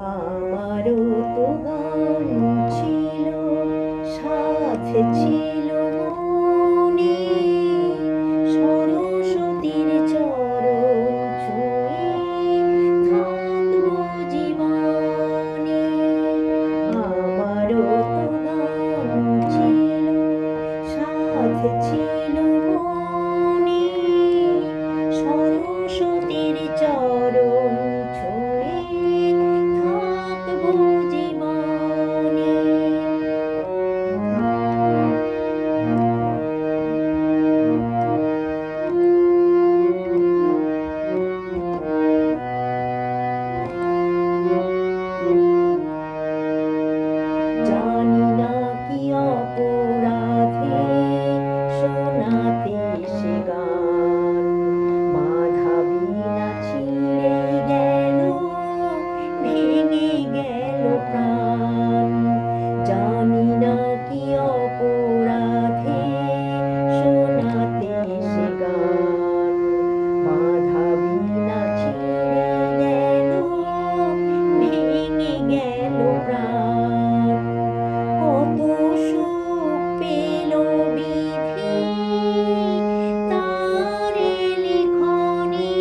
আমারও তো গান ছিল, সাথে ছিল মনে, সরস্বতীর চরণ ছুঁয়ে থাকবো জীবনে। আমারও তো গান ছিল, সাথে ছিল মনে, সরস্বতীর চরণ ছুঁয়ে থাকবো জীবনে। জানি না কি অপরাধে শোনাতে সে গান, মাধাবীনা ছিঁড়ে গেল, ভেঙে গেল প্রাণ। জানি না কি অপরাধে শোনাতে সে গান, মাধাবীনা ছিঁড়ে গেল, ভেঙে গেল প্রাণ। কত সুখ পেল বিধি তারে লিখনে,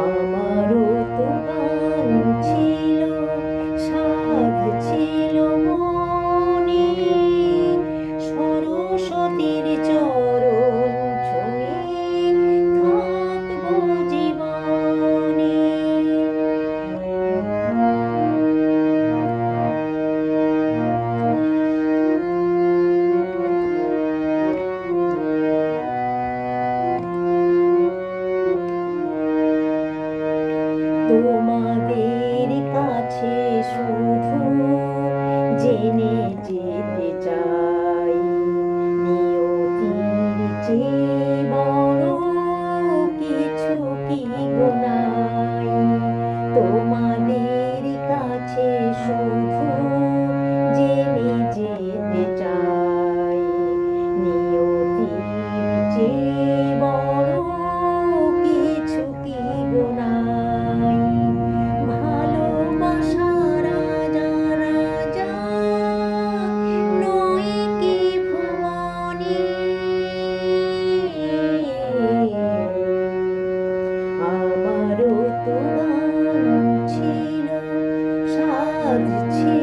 আমারও তো গান ছিল, সাধ ছিল মনে, সরস্বতীর চরণ ছুঁয়ে থাকবো জীবনে। তোমাদের কাছে শুধু জেনে যেতে চাই, নিয়তির চেয়ে বড় কিছু কি গো নাই। তোমাদের কাছে শুধু জেনে যেতে চাই, নিয়তির চেয়ে বড় কিছু কি গো নাই। ভালোবাসার রাজা রাজা নয় কি ভুবনে, আমারও তো গান ছিল, সাধ ছিল